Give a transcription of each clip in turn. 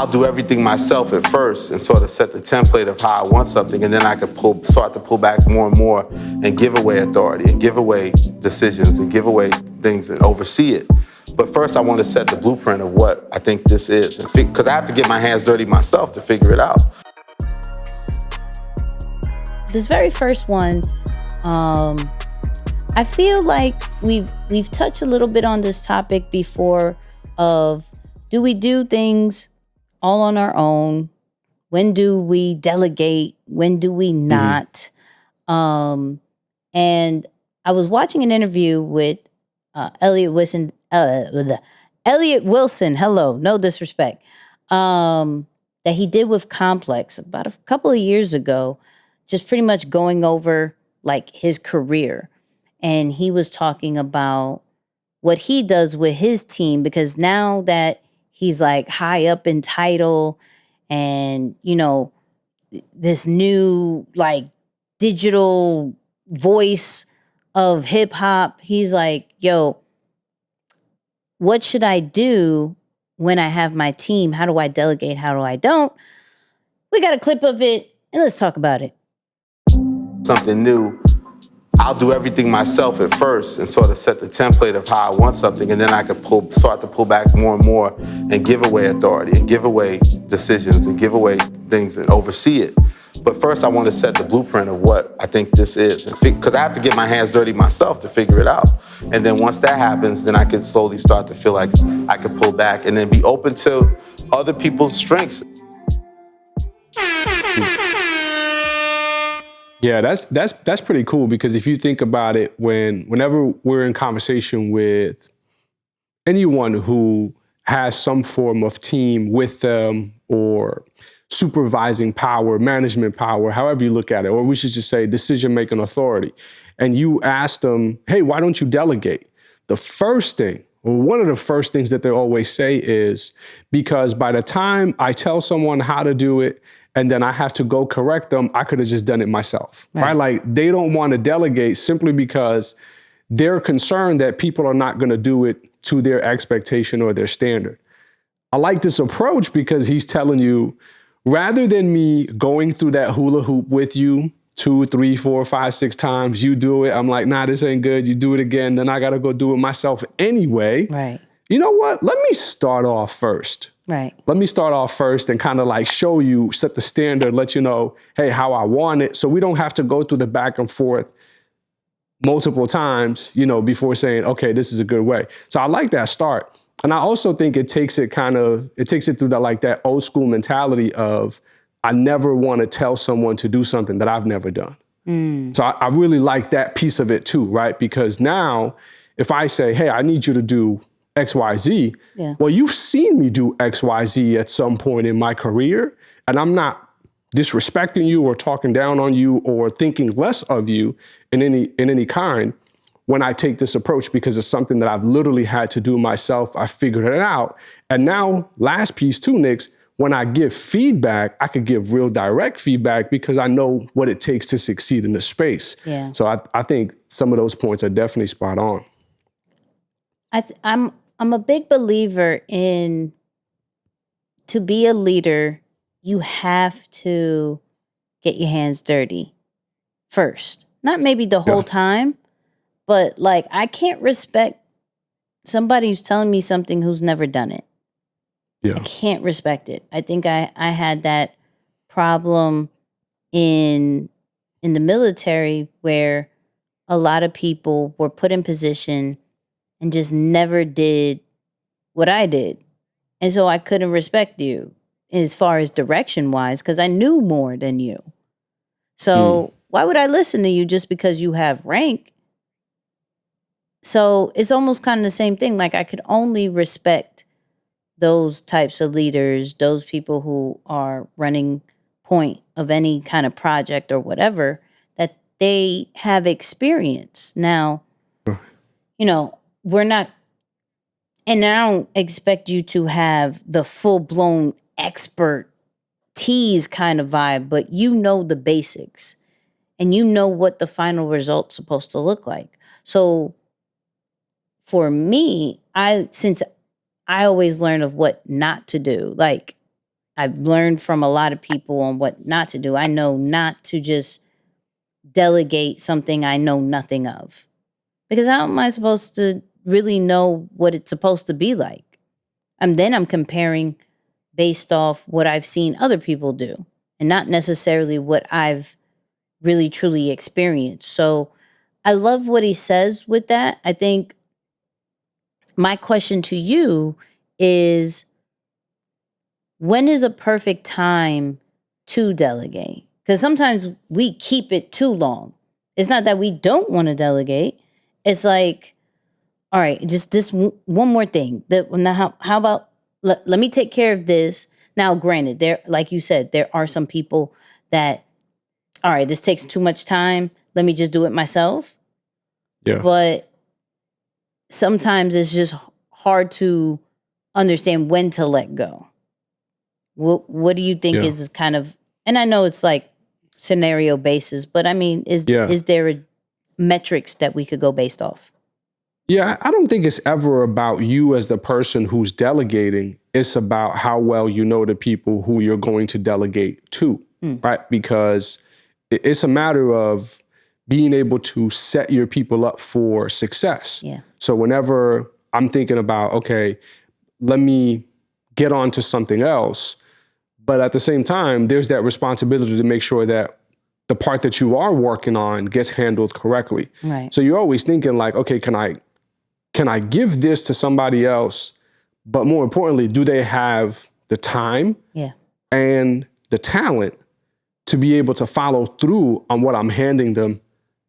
I'll do everything myself at first and sort of set the template of how I want something, and then I could start to pull back more and more and give away authority and give away decisions and give away things and oversee it. But first I want to set the blueprint of what I think this is, because I have to get my hands dirty myself to figure it out. This very first one, I feel like we've touched a little bit on this topic before of, do we do things all on our own? When do we delegate? When do we not? And I was watching an interview with Eliott Wilson. Eliott Wilson, hello, no disrespect, that he did with Complex about a couple of years ago, just pretty much going over like his career. And he was talking about what he does with his team, because now that he's like high up in title and, you know, this new like digital voice of hip hop, he's like, yo, what should I do when I have my team? How do I delegate? How do I don't? We got a clip of it and let's talk about it. Something new. I'll do everything myself at first and sort of set the template of how I want something, and then I could start to pull back more and more and give away authority and give away decisions and give away things and oversee it. But first I want to set the blueprint of what I think this is, because I have to get my hands dirty myself to figure it out. And then once that happens, then I can slowly start to feel like I can pull back and then be open to other people's strengths. Yeah, that's pretty cool, because if you think about it, whenever we're in conversation with anyone who has some form of team with them, or supervising power, management power, however you look at it, or we should just say decision-making authority, and you ask them, hey, why don't you delegate? The first thing, or one of the first things that they always say is, because by the time I tell someone how to do it, and then I have to go correct them, I could have just done it myself, right? Like, they don't want to delegate simply because they're concerned that people are not going to do it to their expectation or their standard. I like this approach because he's telling you, rather than me going through that hula hoop with you 2, 3, 4, 5, 6 times, you do it, I'm like, nah, this ain't good, you do it again, then I got to go do it myself anyway. Right. You know what? Let me start off first. Right. Let me start off first and kind of like show you, set the standard, let you know, hey, how I want it, so we don't have to go through the back and forth multiple times, you know, before saying, okay, this is a good way. So I like that start. And I also think it takes it through that, like that old school mentality of, I never want to tell someone to do something that I've never done. So I really like that piece of it too, right? Because now if I say, hey, I need you to do X, Y, Z. Yeah. Well, you've seen me do X, Y, Z at some point in my career, and I'm not disrespecting you or talking down on you or thinking less of you in any kind when I take this approach, because it's something that I've literally had to do myself. I figured it out. And now, last piece too, Nix, when I give feedback, I could give real direct feedback because I know what it takes to succeed in the space. Yeah. So I think some of those points are definitely spot on. I'm a big believer in, to be a leader, you have to get your hands dirty first. Not maybe the whole time, but like, I can't respect somebody who's telling me something who's never done it. Yeah. I can't respect it. I think I had that problem in the military, where a lot of people were put in position and just never did what I did. And so I couldn't respect you as far as direction wise, because I knew more than you. So why would I listen to you just because you have rank? So it's almost kind of the same thing. Like, I could only respect those types of leaders, those people who are running point of any kind of project or whatever, that they have experience. Now, you know, we're not, and I don't expect you to have the full-blown expertise kind of vibe, but you know the basics and you know what the final result's supposed to look like. So for me, since I always learn of what not to do, like, I've learned from a lot of people on what not to do. I know not to just delegate something I know nothing of. Because how am I supposed to really know what it's supposed to be like? And then I'm comparing based off what I've seen other people do and not necessarily what I've really truly experienced. So I love what he says with that. I think my question to you is, when is a perfect time to delegate? Because sometimes we keep it too long. It's not that we don't want to delegate. It's like, all right, just this one more thing. Now, how about let me take care of this. Now, granted, there, like you said, there are some people that, all right, this takes too much time. Let me just do it myself. Yeah. But sometimes it's just hard to understand when to let go. What do you think is kind of, and I know it's like scenario basis, but I mean, is there metrics that we could go based off? Yeah, I don't think it's ever about you as the person who's delegating. It's about how well you know the people who you're going to delegate to, right? Because it's a matter of being able to set your people up for success. Yeah. So whenever I'm thinking about, okay, let me get on to something else, but at the same time, there's that responsibility to make sure that the part that you are working on gets handled correctly. Right. So you're always thinking like, okay, can I give this to somebody else? But more importantly, do they have the time and the talent to be able to follow through on what I'm handing them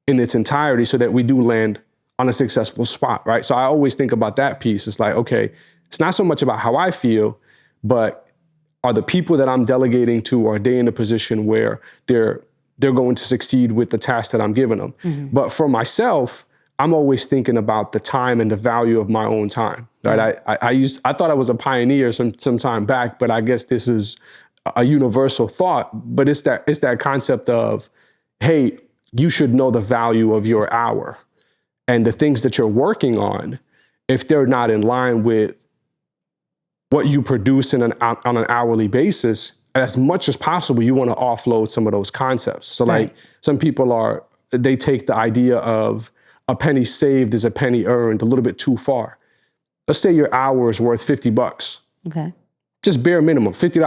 in its entirety so that we do land on a successful spot, right? So I always think about that piece. It's like, okay, it's not so much about how I feel, but are the people that I'm delegating to, are they in a position where they're going to succeed with the task that I'm giving them? Mm-hmm. But for myself, I'm always thinking about the time and the value of my own time, right? Mm-hmm. I thought I was a pioneer some time back, but I guess this is a universal thought. But it's that concept of, hey, you should know the value of your hour, and the things that you're working on, if they're not in line with what you produce on an hourly basis, as much as possible, you want to offload some of those concepts. So like some people they take the idea of a penny saved is a penny earned a little bit too far. Let's say your hour is worth $50. Okay. Just bare minimum, $50.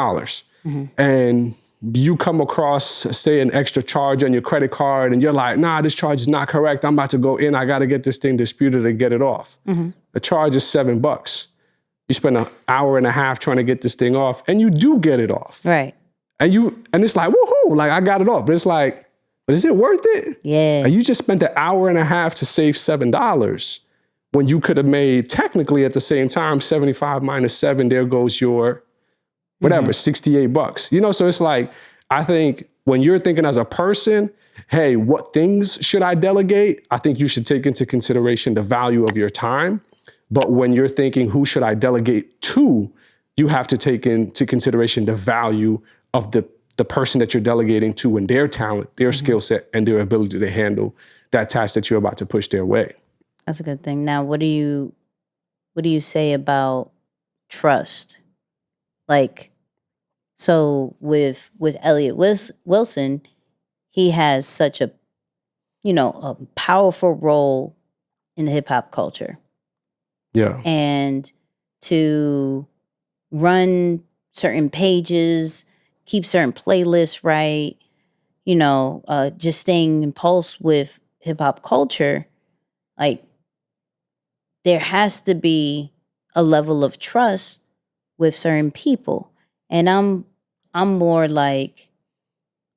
Mm-hmm. And you come across, say, an extra charge on your credit card, and you're like, nah, this charge is not correct. I'm about to go in. I got to get this thing disputed and get it off. Mm-hmm. The charge is $7. You spend an hour and a half trying to get this thing off, and you do get it off. Right. And it's like, woohoo, like I got it off. But it's like, but is it worth it? Yeah. And you just spent an hour and a half to save $7 when you could have made, technically at the same time, 75 minus 7, there goes your whatever, $68. You know, so it's like, I think when you're thinking as a person, hey, what things should I delegate? I think you should take into consideration the value of your time. But when you're thinking, who should I delegate to, you have to take into consideration the value of the person that you're delegating to and their talent, their skill set, and their ability to handle that task that you're about to push their way. That's a good thing. Now, what do you say about trust? Like, so with Eliott Wilson, he has such a powerful role in the hip hop culture. Yeah. And to run certain pages, keep certain playlists right, just staying in pulse with hip hop culture, like there has to be a level of trust with certain people. And I'm more like,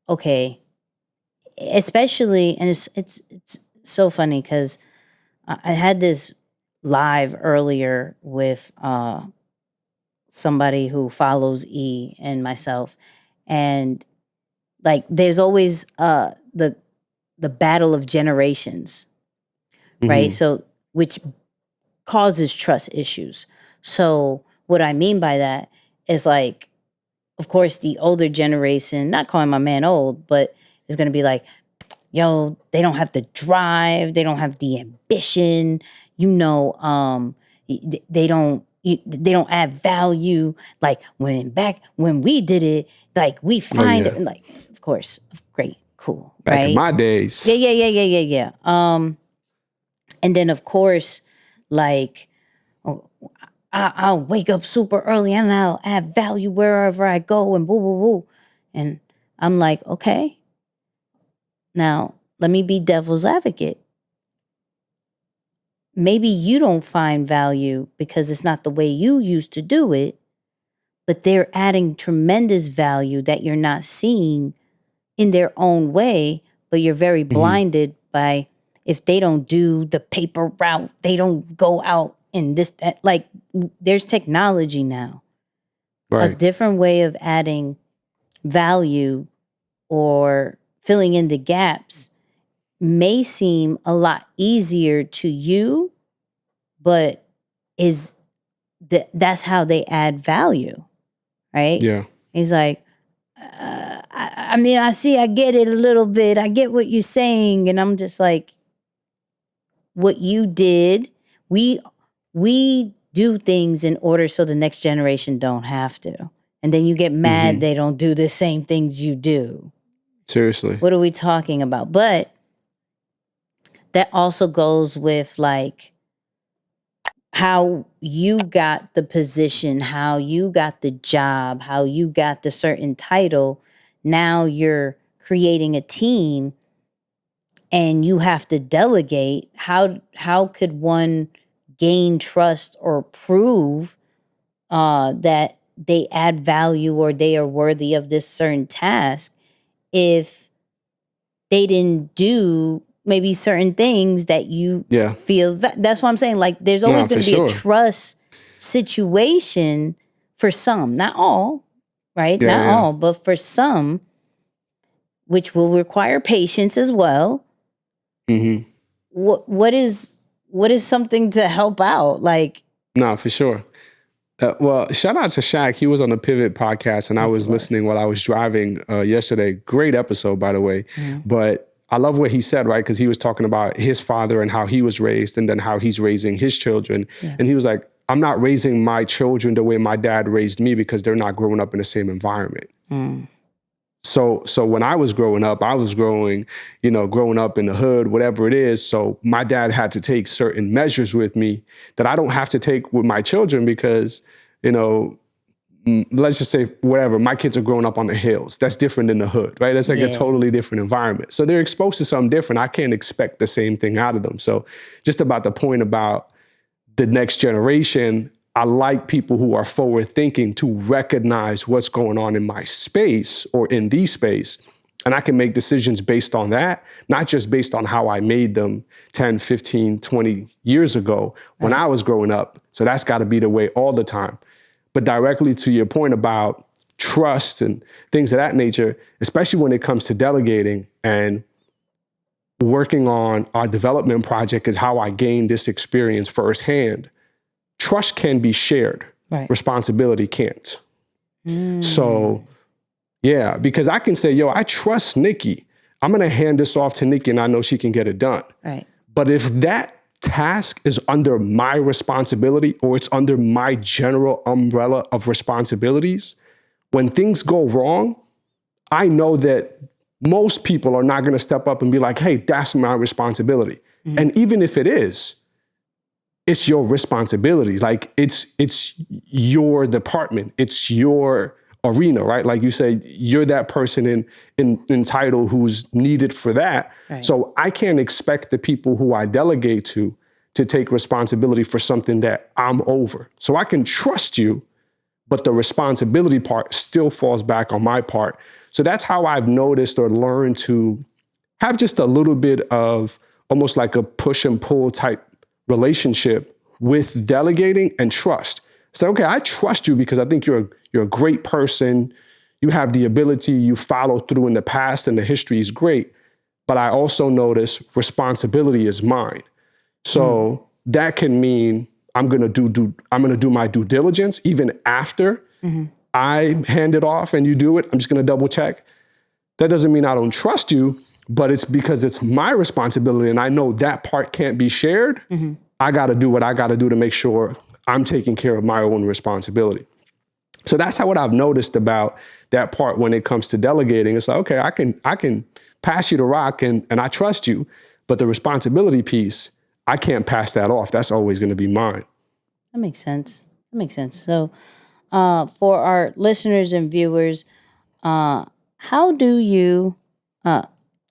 okay, especially, and it's so funny because I had this live earlier with somebody who follows E and myself, and like there's always the battle of generations, right? So which causes trust issues. So what I mean by that is like, of course, the older generation, not calling my man old, but is going to be like, yo, they don't have the drive, they don't have the ambition, they don't they don't add value. Like when we did it, like we find it, like of course, great, cool, Back right? in my days. Yeah. And then of course, like I'll wake up super early and I'll add value wherever I go and boo boo boo, and I'm like, okay, now let me be devil's advocate. Maybe you don't find value because it's not the way you used to do it, but they're adding tremendous value that you're not seeing in their own way, but you're very blinded by if they don't do the paper route, they don't go out in this, that, like there's technology now. Right. A different way of adding value or filling in the gaps may seem a lot easier to you, but that's how they add value, right? Yeah. He's like, I mean, I get it a little bit. I get what you're saying. And I'm just like, what you did, we do things in order so the next generation don't have to. And then you get mad they don't do the same things you do. Seriously. What are we talking about? But that also goes with like how you got the position, how you got the job, how you got the certain title. Now you're creating a team and you have to delegate. How could one gain trust or prove that they add value or they are worthy of this certain task if they didn't do maybe certain things that you feel that's what I'm saying. Like there's always going to be a trust situation for some, not all, right? Not all, but for some, which will require patience as well. What is something to help out? Like, no, for sure. Well, shout out to Shaq. He was on the Pivot podcast, and I was listening while I was driving yesterday. Great episode, by the way. But I love what he said, right? Because he was talking about his father and how he was raised and then how he's raising his children. And he was like, I'm not raising my children the way my dad raised me because they're not growing up in the same environment. So when I was growing up, I was growing up in the hood, whatever it is. So my dad had to take certain measures with me that I don't have to take with my children because, let's just say whatever, my kids are growing up on the hills. That's different than the hood, right? That's like a totally different environment. So they're exposed to something different. I can't expect the same thing out of them. So just about the point about the next generation, I like people who are forward thinking to recognize what's going on in my space or in the space. And I can make decisions based on that, not just based on how I made them 10, 15, 20 years ago when I was growing up. So that's got to be the way all the time. But directly to your point about trust and things of that nature, especially when it comes to delegating and working on our development project is how I gained this experience firsthand. Trust can be shared. Responsibility can't. So, yeah, because I can say, I trust Nikki. I'm going to hand this off to Nikki and I know she can get it done. But if that task is under my responsibility or it's under my general umbrella of responsibilities, when things go wrong, I know that most people are not going to step up and be like, hey, that's my responsibility. And even if it is, it's your responsibility. Like it's your department. It's your arena, right? Like you say, you're that person in title who's needed for that. So I can't expect the people who I delegate to take responsibility for something that I'm over. So I can trust you, but the responsibility part still falls back on my part. So that's how I've noticed or learned to have just a little bit of almost like a push and pull type relationship with delegating and trust. So, okay, I trust you because I think you're a great person. You have the ability, you follow through in the past and the history is great. But I also notice responsibility is mine. So that can mean I'm gonna do my due diligence even after I hand it off and you do it. I'm just gonna double check. That doesn't mean I don't trust you, but it's because it's my responsibility and I know that part can't be shared. I gotta do what I gotta do to make sure I'm taking care of my own responsibility. So that's what I've noticed about that part when it comes to delegating. It's like, okay, I can pass you the rock and I trust you, but the responsibility piece, I can't pass that off. That's always going to be mine. That makes sense. So for our listeners and viewers, how do you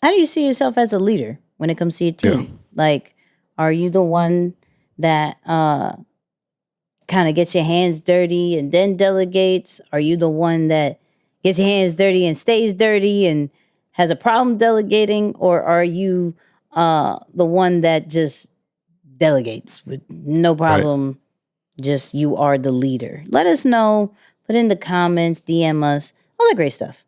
see yourself as a leader when it comes to your team? Yeah. Like, are you the one that kind of gets your hands dirty and then delegates? Are you the one that gets your hands dirty and stays dirty and has a problem delegating? Or are you the one that just delegates with no problem? Right. Just you are the leader. Let us know. Put in the comments, DM us, all that great stuff.